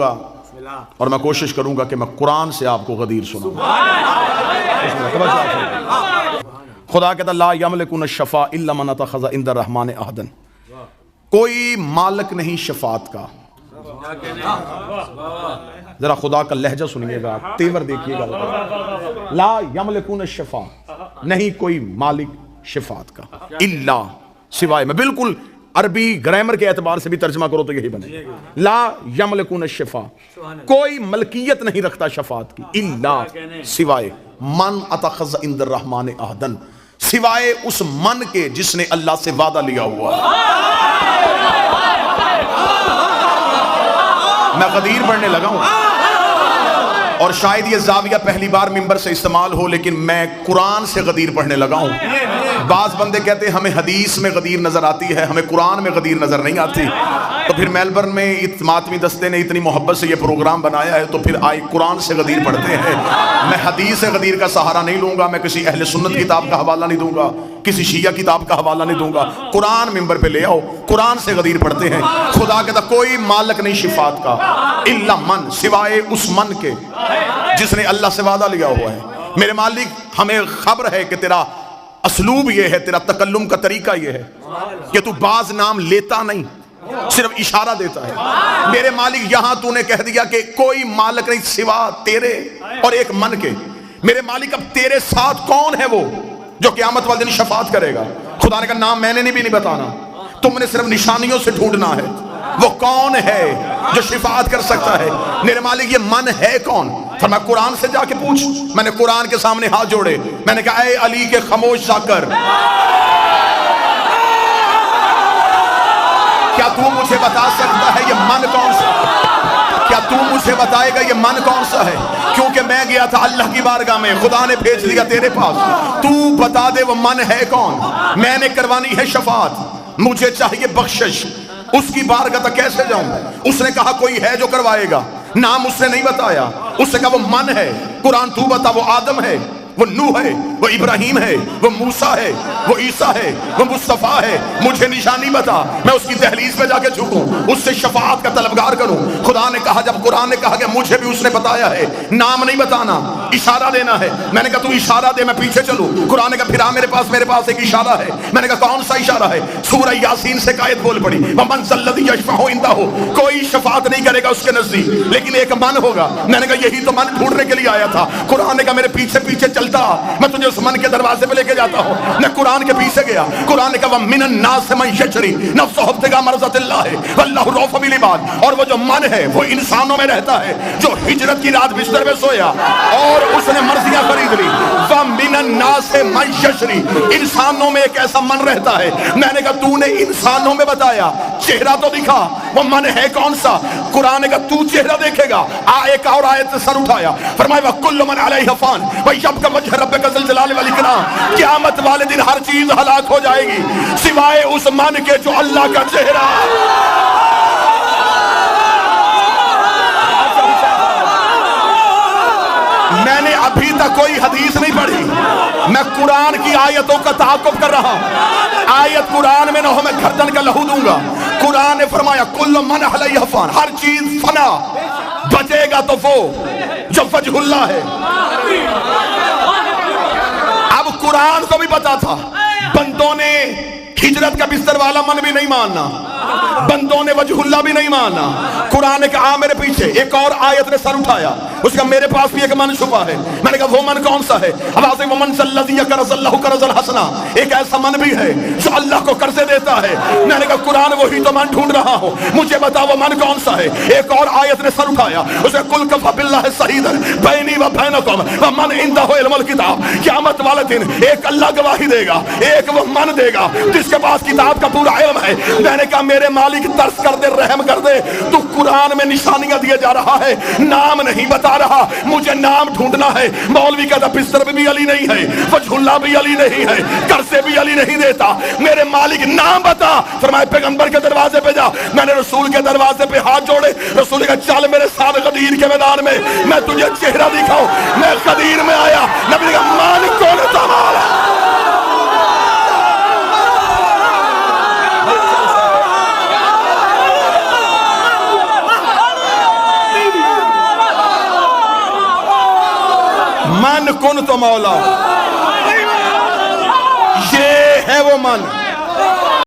اور میں کوشش کروں گا کہ میں قرآن سے آپ کو غدیر سناؤں۔ خدا کہتا لا یملکون الشفاء الا من اتخذ عند الرحمن عہدا، کوئی مالک نہیں شفاعت کا۔ ذرا خدا کا لہجہ سنیے گا، تیور دیکھیے گا، لا یملکون الشفاء، نہیں کوئی مالک شفاعت کا، الا سوائے میں، بالکل عربی گرامر کے اعتبار سے بھی ترجمہ کرو تو یہی بنے، لا یملکون الشفاء، کوئی ملکیت نہیں رکھتا شفاعت کی، الا سوائے من اتخذ عند الرحمن عہدا، سوائے اس من کے جس نے اللہ سے وعدہ لیا ہوا۔ میں غدیر پڑھنے لگا ہوں، اور شاید یہ زاویہ پہلی بار ممبر سے استعمال ہو، لیکن میں قرآن سے غدیر پڑھنے لگا ہوں۔ بعض بندے کہتے ہیں ہمیں حدیث میں غدیر نظر آتی ہے، ہمیں قرآن میں غدیر نظر نہیں آتی، تو پھر میلبرن میں ماتمی دستے نے اتنی محبت سے یہ پروگرام بنایا ہے، تو پھر آئے قرآن سے غدیر پڑھتے ہیں۔ میں حدیث سے غدیر کا سہارا نہیں لوں گا، میں کسی اہل سنت کتاب کا حوالہ نہیں دوں گا، کسی شیعہ کتاب کا حوالہ نہیں دوں گا، قرآن ممبر پہ لے آؤ، قرآن سے غدیر پڑھتے ہیں۔ خدا کہتا کوئی مالک نہیں شفاعت کا الا من، سوائے اس من کے جس نے اللہ سے وعدہ لیا ہوا ہے۔ میرے مالک ہمیں خبر ہے کہ تیرا اسلوب یہ ہے، تیرا تکلم کا طریقہ یہ ہے کہ تو بعض نام لیتا نہیں، صرف اشارہ دیتا ہے۔ میرے مالک یہاں تو نے کہہ دیا کہ کوئی مالک نہیں سوا تیرے اور ایک من کے۔ میرے مالک اب تیرے ساتھ کون ہے وہ جو قیامت والے دن شفاعت کرے گا؟ خدا نے کہا نام میں نے بھی نہیں بتانا، تم نے صرف نشانیوں سے ڈھونڈنا ہے، وہ کون ہے جو شفاعت کر سکتا ہے۔ میرے مالک یہ من ہے کون؟ فرمایا قرآن سے جا کے پوچھ۔ میں نے قرآن کے سامنے ہاتھ جوڑے، میں نے کہا اے علی کے خاموش سا کر، کیا تو مجھے بتا سکتا ہے یہ من کون سا ہے؟ کیا تو مجھے بتائے گا یہ من کون سا ہے؟ کیونکہ میں گیا تھا اللہ کی بارگاہ میں، خدا نے بھیج دیا تیرے پاس، تو بتا دے وہ من ہے کون؟ میں نے کروانی ہے شفاعت، مجھے چاہیے بخشش، اس کی بارگاہ تک کیسے جاؤں؟ اس نے کہا کوئی ہے جو کروائے گا، نام اس نے نہیں بتایا، اس نے کہا وہ من ہے۔ قرآن تو بتا، وہ آدم ہے، وہ نوح ہے، وہ ابراہیم ہے، وہ موسیٰ ہے، وہ عیسیٰ ہے، وہ مصطفیٰ ہے، مجھے نشانی بتا، میں اس کی دہلیز پہ جا کے جھکوں، اس سے شفاعت کا طلبگار کروں۔ خدا نے کہا، جب قرآن نے کہا کہ مجھے بھی اس نے بتایا ہے، نام نہیں بتانا، اشارہ دینا ہے، میں نے کہا تو اشارہ دے میں پیچھے چلوں۔ قرآن نے کہا پھر میرے پاس ایک اشارہ ہے۔ میں نے کہا کون سا اشارہ ہے؟ سورہ یاسین سے آیت بول پڑی، وَمَنْ ذَا الَّذِي يَشْفَعُ عِندَهُ، کوئی شفاعت نہیں کرے گا اس کے نزدیک لیکن ایک من ہوگا۔ میں نے کہا یہی تو من ڈھونڈنے کے لیے آیا تھا۔ قرآن نے کہا میرے پیچھے پیچھے چلتا، میں تجھے اس من کے دروازے پہ لے کے جاتا ہوں۔ میں قرآن کے پیچھے گیا، قرآن نے کہا وَمِنَ النَّاسِ مَن يَشْرِي نَفْسَهُ ابْتِغَاءَ مَرْضَاتِ اللَّهِ وَاللَّهُ رَءُوفٌ بِالْعِبَادِ، اور وہ جو من ہے وہ انسانوں میں رہتا ہے، جو ہجرت کی رات بستر میں سویا اور اس نے مرضیاں خرید لی۔ وَمِنَ النَّاسِ مَن يَشْرِي، انسانوں میں ایک ایسا من رہتا ہے۔ میں نے کہا تو نے انسانوں میں بتایا، چہرہ تو دکھا، وہ من ہے کون سا؟ قرآن نے کہا تو چہرہ دیکھے گا۔ ایک اور آیت سے سر اٹھایا، فرمایا وَكُلُّ مَنْ عَلَيْهَا فَانٍ وَيَبْقَى وَجْهُ رَبِّكَ ذُو الجلال والإکرام، قیامت والے دن ہر چیز ہلاک ہو جائے گی سوائے اس من کے جو اللہ کا چہرہ۔ میں نے ابھی تک کوئی حدیث نہیں پڑھی، میں قرآن کی آیتوں کا تعاقب کر رہا ہوں۔ آیت قرآن میں نہ ہو میں گردن کا لہو دوں گا۔ قرآن نے فرمایا کل من علیہ فان، ہر چیز فنا، بچے گا تو وہ جو وجہ اللہ ہے۔ اب قرآن کو بھی پتا تھا بندوں نے ہجرت کا بستر والا من بھی نہیں ماننا، بندوں نے وجہ اللہ بھی نہیں ماننا۔ قرآن نے کہا میرے پیچھے، ایک اور آیت نے سر اٹھایا، اس کا میرے پاس بھی ایک من چھپا ہے۔ میں نے کہا وہ من کون سا ہے؟ آواز وَمَنْ ذَا الَّذِي يَقْرِضُ اللَّهَ قَرْضًا حَسَنًا، ایک ایسا من بھی ہے جو اللہ کو قرضے دیتا ہے۔ میں نے کہا قرآن وہی تو من ڈھونڈ رہا ہوں، مجھے بتا وہ من کون سا ہے؟ ایک اور آیت نے سر اٹھایا، اس نے قُلْ كَفَىٰ بِاللَّهِ شَهِيدًا بَيْنِي وَبَيْنَكُمْ وَمَنْ عِندَهُ عِلْمُ الْكِتَابِ، قیامت والے دن ایک اللہ گواہی دے گا، ایک وہ من دے گا جس کے پاس کتاب کا پورا علم ہے۔ میں نے کہا میرے مالک ترس کر دے، رحم کر دے، تو قرآن میں نشانیاں دیے جا رہا ہے، نام نہیں بتا رہا، مجھے نام ڈھونڈنا ہے۔ مولوی کہتا بستر بھی علی نہیں ہے، وجہ اللہ بھی علی نہیں ہے، قرضے بھی علی نہیں دیتا، میرے مالک نام بتا۔ فرمایا پیغمبر کے دروازے پہ جا۔ میں نے رسول کے دروازے پہ ہاتھ جوڑے، رسول کا چل میرے ساتھ غدیر کے میدان میں تجھے چہرہ دکھاؤں۔ میں غدیر میں آیا، نبی کا مالک کون تمہارا؟ من کن تو مولا، یہ ہے وہ من